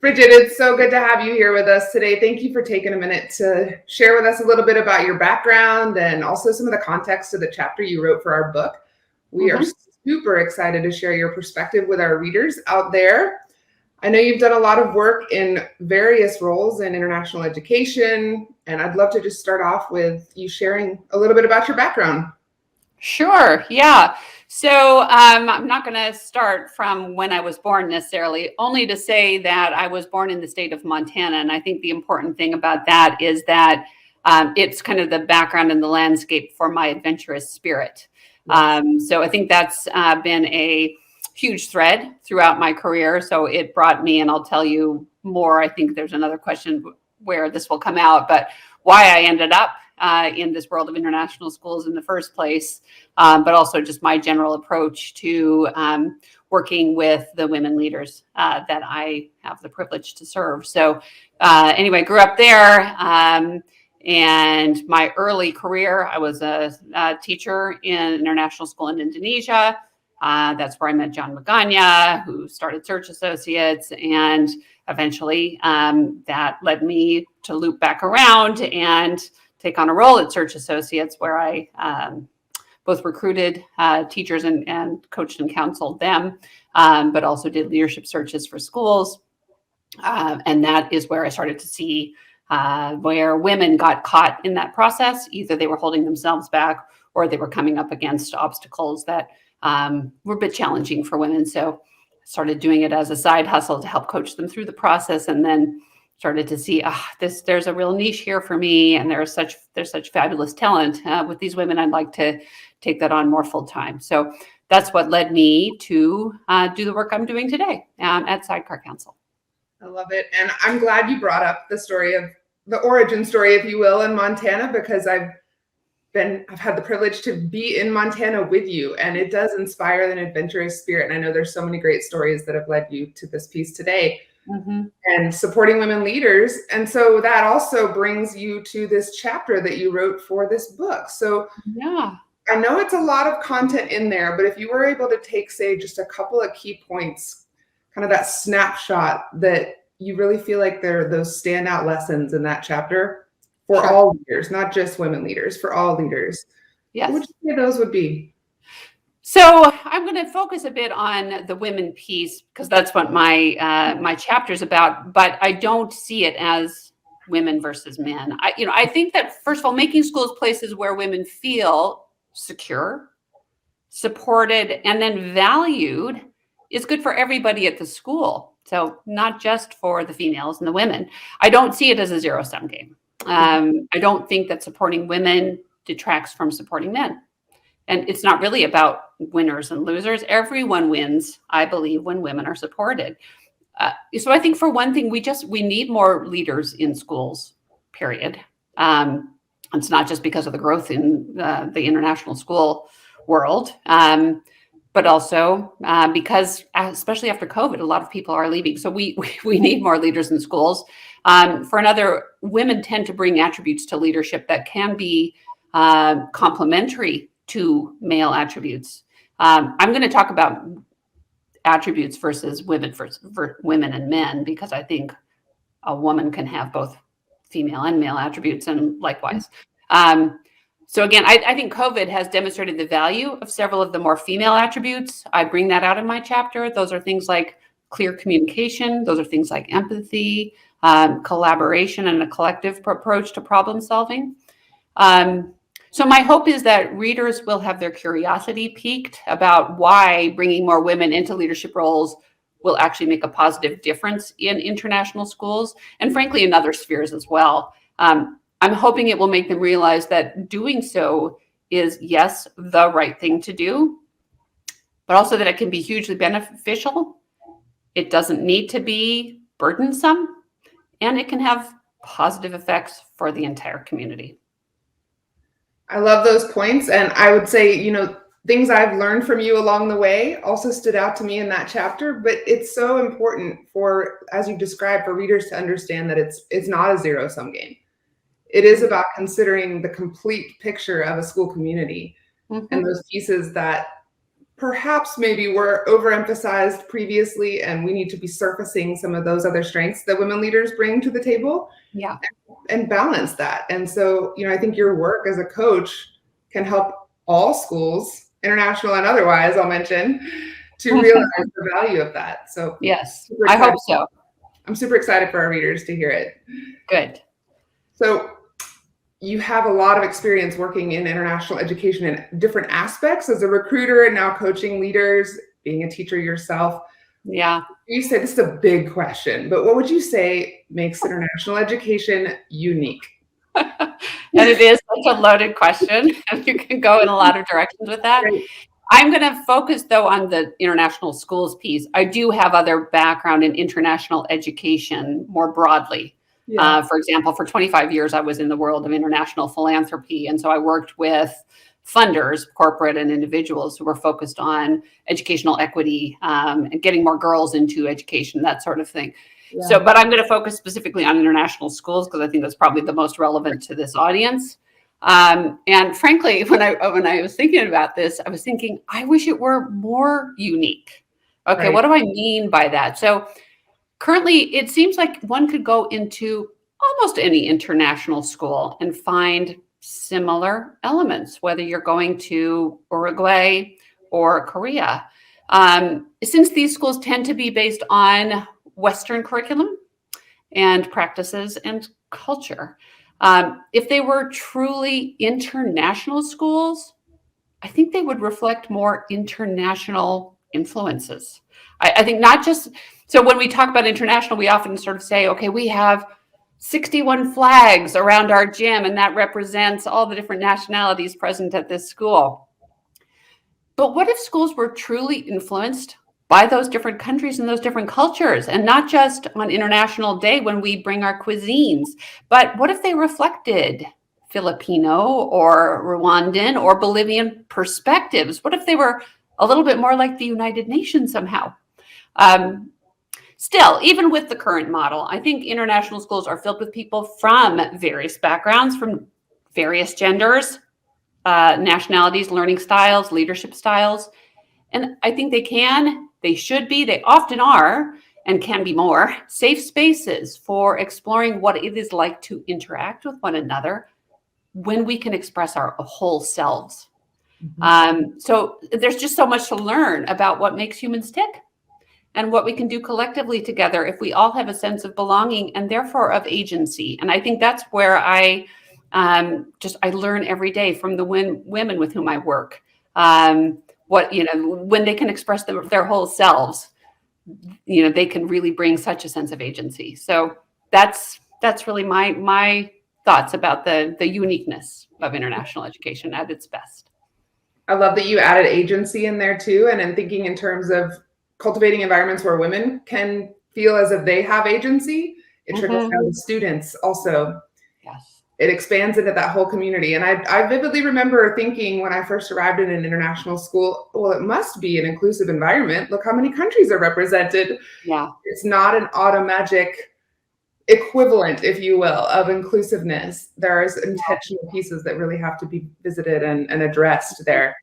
Bridget, it's so good to have you here with us today. Thank you for taking a minute to share with us a little bit about your background and also some of the context of the chapter you wrote for our book. We are super excited to share your perspective with our readers out there. I know you've done a lot of work in various roles in international education, and I'd love to just start off with you sharing a little bit about your background. Sure. Yeah. So I'm not going to start from when I was born necessarily, only to say that I was born in the state of Montana. And I think the important thing about that is that it's kind of the background and the landscape for my adventurous spirit. So I think that's been a huge thread throughout my career. So it brought me, and I'll tell you more. I think there's another question where this will come out, but why I ended up in this world of international schools in the first place, but also just my general approach to working with the women leaders that I have the privilege to serve. So anyway, grew up there. And my early career, I was a teacher in international school in Indonesia. That's where I met John Magana, who started Search Associates. And eventually that led me to loop back around and take on a role at Search Associates, where I both recruited teachers and coached and counseled them, but also did leadership searches for schools. And that is where I started to see where women got caught in that process. Either they were holding themselves back or they were coming up against obstacles that were a bit challenging for women. So I started doing it as a side hustle to help coach them through the process, and then started to see there's a real niche here for me, and there's such fabulous talent with these women. I'd like to take that on more full time. So that's what led me to do the work I'm doing today at Sidecar Council. I love it. And I'm glad you brought up the story of the origin story, if you will, in Montana, because I've had the privilege to be in Montana with you, and it does inspire an adventurous spirit. And I know there's so many great stories that have led you to this piece today. And supporting women leaders. And so that also brings you to this chapter that you wrote for this book. So yeah, I know it's a lot of content in there, but if you were able to take, say, just a couple of key points, kind of that snapshot that you really feel like they're those standout lessons in that chapter for all leaders, not just women leaders, for all leaders. Yes. What would you say those would be? So I'm going to focus a bit on the women piece, because that's what my chapter is about. But I don't see it as women versus men. I think that, first of all, making schools places where women feel secure, supported, and then valued is good for everybody at the school. So not just for the females and the women. I don't see it as a zero-sum game. I don't think that supporting women detracts from supporting men. And it's not really about winners and losers. Everyone wins, I believe, when women are supported. So I think, for one thing, we need more leaders in schools, period. It's not just because of the growth in the international school world, but also because, especially after COVID, a lot of people are leaving. So we need more leaders in schools. For another, women tend to bring attributes to leadership that can be complementary to male attributes. I'm going to talk about attributes versus women women and men, because I think a woman can have both female and male attributes, and likewise. So again, I think COVID has demonstrated the value of several of the more female attributes. I bring that out in my chapter. Those are things like clear communication. Those are things like empathy, collaboration, and a collective approach to problem solving. So my hope is that readers will have their curiosity piqued about why bringing more women into leadership roles will actually make a positive difference in international schools, and frankly, in other spheres as well. I'm hoping it will make them realize that doing so is, yes, the right thing to do, but also that it can be hugely beneficial. It doesn't need to be burdensome, and it can have positive effects for the entire community. I love those points. And I would say, things I've learned from you along the way also stood out to me in that chapter. But it's so important for, as you described, for readers to understand that it's not a zero-sum game. It is about considering the complete picture of a school community and those pieces that perhaps maybe were overemphasized previously, and we need to be surfacing some of those other strengths that women leaders bring to the table. Yeah. And balance that. And so, I think your work as a coach can help all schools, international and otherwise, I'll mention, to realize the value of that. So yes, I hope so. I'm super excited for our readers to hear it. Good. So you have a lot of experience working in international education in different aspects as a recruiter and now coaching leaders, being a teacher yourself. Yeah. You said this is a big question, but what would you say makes international education unique? And it is such a loaded question, and you can go in a lot of directions with that. Right. I'm going to focus, though, on the international schools piece. I do have other background in international education more broadly. Yeah. For example, for 25 years, I was in the world of international philanthropy. And so I worked with funders, corporate and individuals, who were focused on educational equity and getting more girls into education, that sort of thing. Yeah. So, but I'm going to focus specifically on international schools because I think that's probably the most relevant to this audience. And frankly, when I was thinking about this, I was thinking, I wish it were more unique. Okay, Right. What do I mean by that? So currently, it seems like one could go into almost any international school and find similar elements, whether you're going to Uruguay or Korea. Since these schools tend to be based on Western curriculum and practices and culture, if they were truly international schools, I think they would reflect more international influences. I think not just, so when we talk about international, we often sort of say, okay, we have 61 flags around our gym, and that represents all the different nationalities present at this school. But what if schools were truly influenced by those different countries and those different cultures, and not just on International Day when we bring our cuisines, but what if they reflected Filipino or Rwandan or Bolivian perspectives? What if they were a little bit more like the United Nations somehow? Still, even with the current model, I think international schools are filled with people from various backgrounds, from various genders, nationalities, learning styles, leadership styles. And I think they should be, they often are, and can be more, safe spaces for exploring what it is like to interact with one another when we can express our whole selves. Mm-hmm. So there's just so much to learn about what makes humans tick and what we can do collectively together if we all have a sense of belonging and therefore of agency. And I think that's where I learn every day from the women with whom I work. When they can express their whole selves, they can really bring such a sense of agency. So that's really my thoughts about the uniqueness of international education at its best. I love that you added agency in there too, and in thinking in terms of cultivating environments where women can feel as if they have agency. It trickles down to students also. Yes. It expands into that whole community. And I vividly remember thinking when I first arrived in an international school, well, it must be an inclusive environment. Look how many countries are represented. Yeah. It's not an automagic equivalent, if you will, of inclusiveness. There's intentional pieces that really have to be visited and addressed there.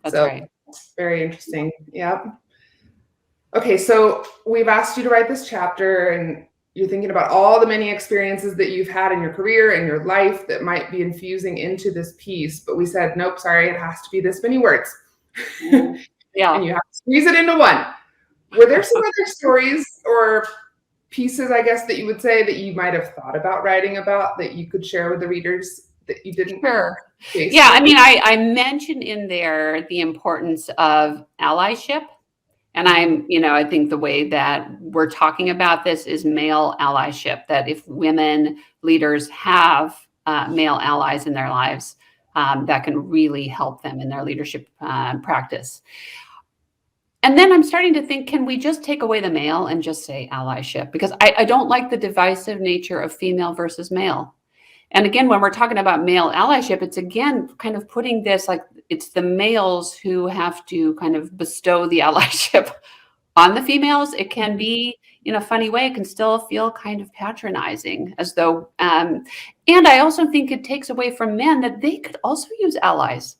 That's right. Very interesting. Yep. Okay, so we've asked you to write this chapter, and you're thinking about all the many experiences that you've had in your career and your life that might be infusing into this piece. But we said, nope, sorry, it has to be this many words. Yeah. And you have to squeeze it into one. Were there some other stories or pieces, I guess, that you would say that you might have thought about writing about that you could share with the readers that you didn't? Sure. Yeah, I mean, I mentioned in there the importance of allyship. And I think the way that we're talking about this is male allyship, that if women leaders have male allies in their lives, that can really help them in their leadership practice. And then I'm starting to think, can we just take away the male and just say allyship? Because I don't like the divisive nature of female versus male. And again, when we're talking about male allyship, it's again kind of putting this like it's the males who have to kind of bestow the allyship on the females. It can be in a funny way, it can still feel kind of patronizing, as though, and I also think it takes away from men that they could also use allies.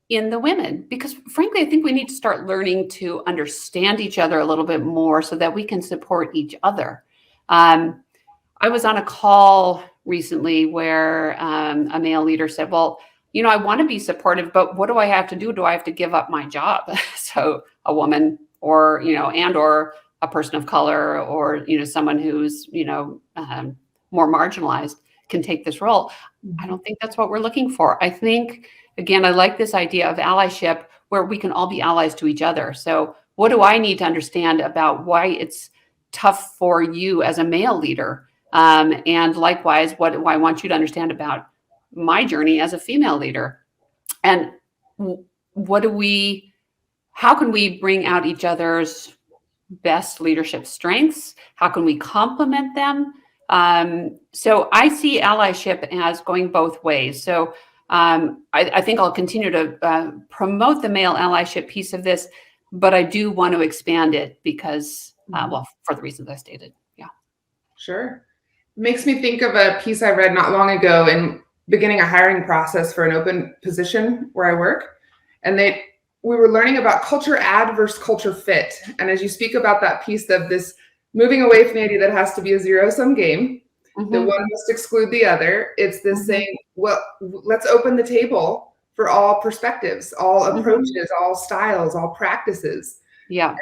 in the women, because frankly, I think we need to start learning to understand each other a little bit more so that we can support each other. I was on a call recently where a male leader said, well, I want to be supportive, but what do I have to do? Do I have to give up my job? So a woman or, or a person of color or, someone who's, more marginalized can take this role. I don't think that's what we're looking for. I think, again, I like this idea of allyship where we can all be allies to each other. So what do I need to understand about why it's tough for you as a male leader? And likewise, what do I want you to understand about my journey as a female leader? And how can we bring out each other's best leadership strengths? How can we complement them? So I see allyship as going both ways. So I think I'll continue to promote the male allyship piece of this, but I do want to expand it because, for the reasons I stated. Yeah. Sure. It makes me think of a piece I read not long ago in beginning a hiring process for an open position where I work. And we were learning about culture add versus culture fit. And as you speak about that piece of this moving away from the idea that it has to be a zero-sum game, that one must exclude the other, it's this saying, well, let's open the table for all perspectives, all approaches, all styles, all practices. Yeah.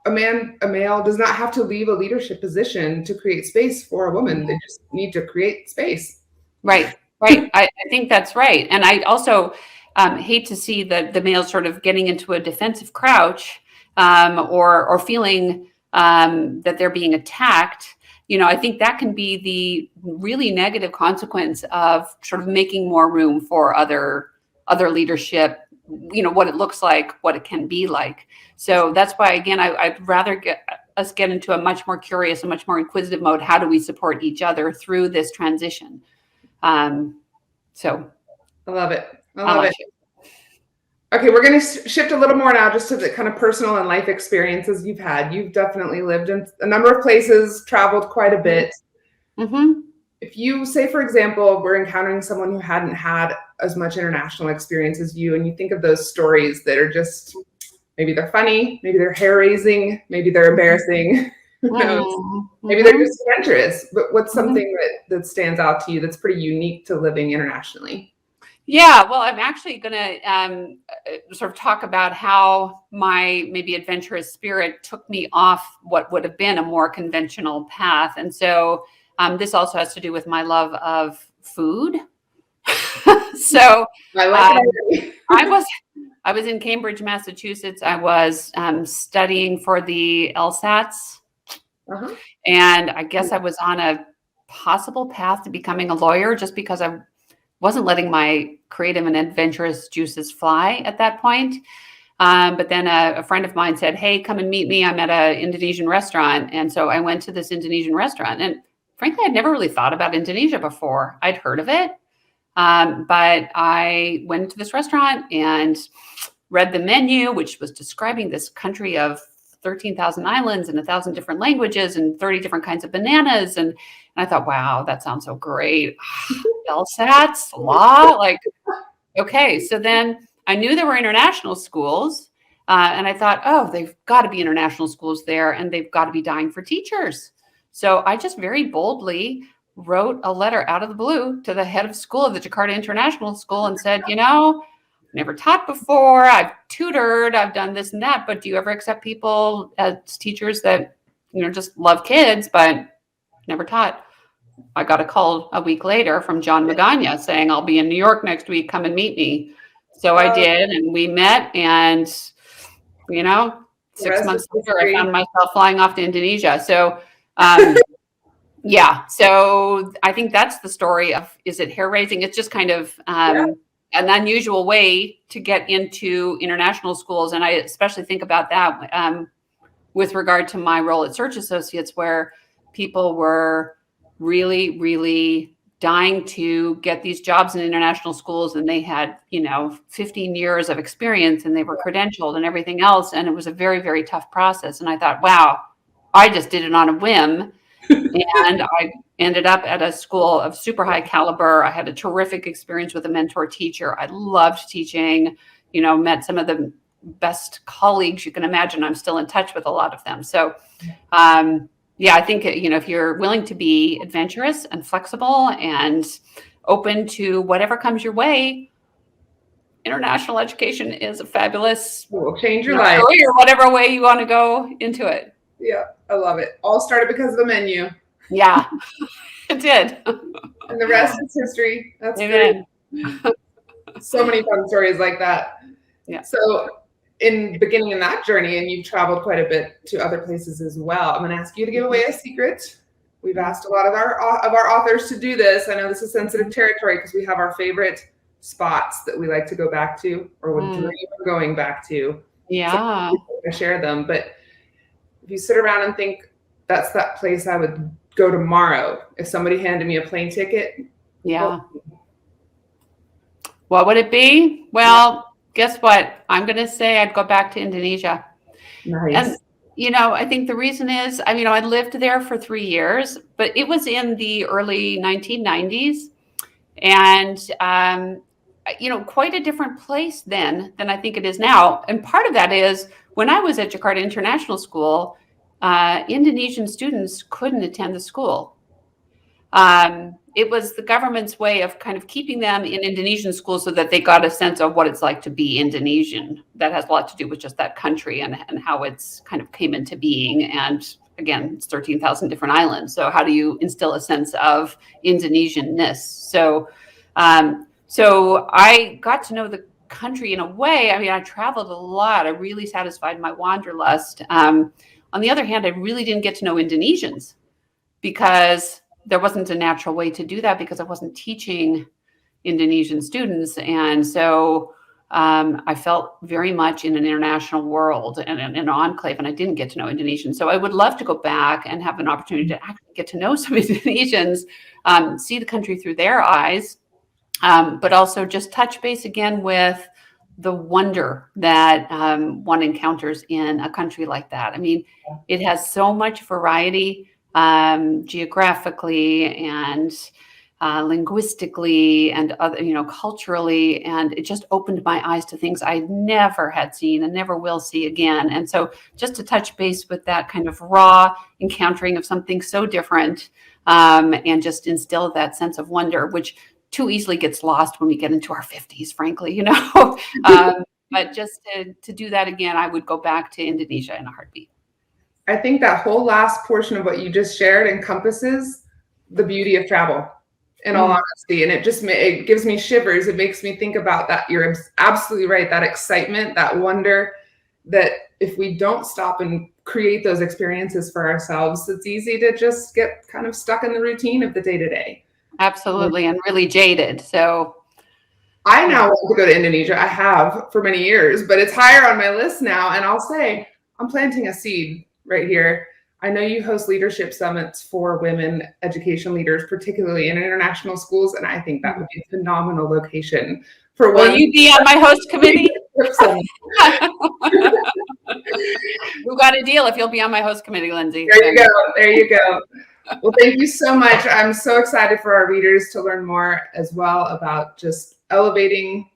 A male does not have to leave a leadership position to create space for a woman. They just need to create space. Right. I think that's right. And I also hate to see the males sort of getting into a defensive crouch or feeling that they're being attacked. I think that can be the really negative consequence of sort of making more room for other leadership, what it looks like, what it can be like. So that's why, again, I'd rather us get into a much more curious and much more inquisitive mode. How do we support each other through this transition? So I love it. I love it. Okay, we're going to shift a little more now just to the kind of personal and life experiences you've had. You've definitely lived in a number of places, traveled quite a bit. If you say, for example, we're encountering someone who hadn't had as much international experience as you, and you think of those stories that are just, maybe they're funny, maybe they're hair-raising, maybe they're embarrassing, who knows? Maybe they're just adventurous, but what's something that stands out to you that's pretty unique to living internationally? Yeah, well, I'm actually going to sort of talk about how my maybe adventurous spirit took me off what would have been a more conventional path. And so this also has to do with my love of food. So I like it. I was in Cambridge, Massachusetts. I was studying for the LSATs. And I guess I was on a possible path to becoming a lawyer just because I wasn't letting my creative and adventurous juices fly at that point. But then a friend of mine said, hey, come and meet me. I'm at an Indonesian restaurant. And so I went to this Indonesian restaurant. And frankly, I'd never really thought about Indonesia before. I'd heard of it. But I went to this restaurant and read the menu, which was describing this country of 13,000 islands and 1,000 different languages and 30 different kinds of bananas. And I thought, wow, that sounds so great. LSATs, law, okay. So then I knew there were international schools. And I thought, oh, they've got to be international schools there and they've got to be dying for teachers. So I just very boldly wrote a letter out of the blue to the head of school of the Jakarta International School and said, never taught before. I've tutored, I've done this and that, but do you ever accept people as teachers that, just love kids, but never taught? I got a call a week later from John Magana saying, I'll be in New York next week, come and meet me. So I did, and we met, and, 6 months later, I found myself flying off to Indonesia. So, yeah, so I think that's the story of, is it hair raising? It's just kind of an unusual way to get into international schools. And I especially think about that with regard to my role at Search Associates, where people were really, really dying to get these jobs in international schools. And they had, 15 years of experience and they were credentialed and everything else. And it was a very, very tough process. And I thought, wow, I just did it on a whim. And I ended up at a school of super high caliber. I had a terrific experience with a mentor teacher. I loved teaching. met some of the best colleagues you can imagine. I'm still in touch with a lot of them. So, I think, if you're willing to be adventurous and flexible and open to whatever comes your way, international education is a fabulous will change your life, or whatever way you want to go into it. Yeah, I love it. All started because of the menu. Yeah, it did. And the rest is history. That's Amen. Great. So many fun stories like that. Yeah. So in beginning in that journey, and you've traveled quite a bit to other places as well, I'm going to ask you to give away a secret. We've asked a lot of our authors to do this. I know this is sensitive territory because we have our favorite spots that we like to go back to or would dream of going back to. Yeah. So share them. But if you sit around and think, that's that place I would go tomorrow, if somebody handed me a plane ticket. Yeah. What would it be? Well, guess what? I'm going to say I'd go back to Indonesia. Nice. And, I think the reason is, I lived there for 3 years, but it was in the early 1990s. And, quite a different place then than I think it is now. And part of that is when I was at Jakarta International School, Indonesian students couldn't attend the school. It was the government's way of kind of keeping them in Indonesian schools so that they got a sense of what it's like to be Indonesian. That has a lot to do with just that country and how it's kind of came into being. And again, it's 13,000 different islands. So how do you instill a sense of Indonesianness? So I got to know the country in a way. I traveled a lot. I really satisfied my wanderlust. On the other hand, I really didn't get to know Indonesians because there wasn't a natural way to do that because I wasn't teaching Indonesian students. And so I felt very much in an international world and an enclave, and I didn't get to know Indonesian. So I would love to go back and have an opportunity to actually get to know some Indonesians, see the country through their eyes, but also just touch base again with the wonder that one encounters in a country like that. It has so much variety geographically and linguistically and other, culturally, and it just opened my eyes to things I never had seen and never will see again. And so just to touch base with that kind of raw encountering of something so different, and just instill that sense of wonder, which too easily gets lost when we get into our 50s, frankly, but just to do that again, I would go back to Indonesia in a heartbeat. I think that whole last portion of what you just shared encompasses the beauty of travel, in all honesty. And it gives me shivers. It makes me think about that. You're absolutely right. That excitement, that wonder, that if we don't stop and create those experiences for ourselves, it's easy to just get kind of stuck in the routine of the day-to-day. Absolutely. And really jaded. So I now want to go to Indonesia. I have for many years, but it's higher on my list now. And I'll say, I'm planting a seed right here. I know you host leadership summits for women education leaders, particularly in international schools, and I think that would be a phenomenal location for Will you be on my host committee? We've got a deal if you'll be on my host committee, Lindsay. There you go. Well, thank you so much. I'm so excited for our readers to learn more as well about just elevating,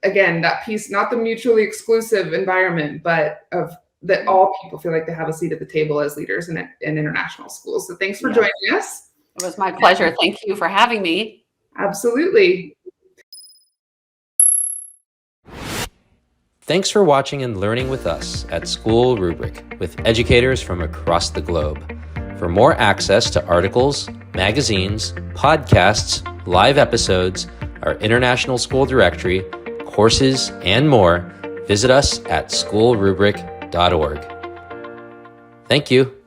again, that piece, not the mutually exclusive environment, but that all people feel like they have a seat at the table as leaders in international schools. So thanks for joining us. It was my pleasure. Thank you for having me. Absolutely. Thanks for watching and learning with us at School Rubric with educators from across the globe. For more access to articles, magazines, podcasts, live episodes, our international school directory, courses, and more, visit us at schoolrubric.org. Thank you.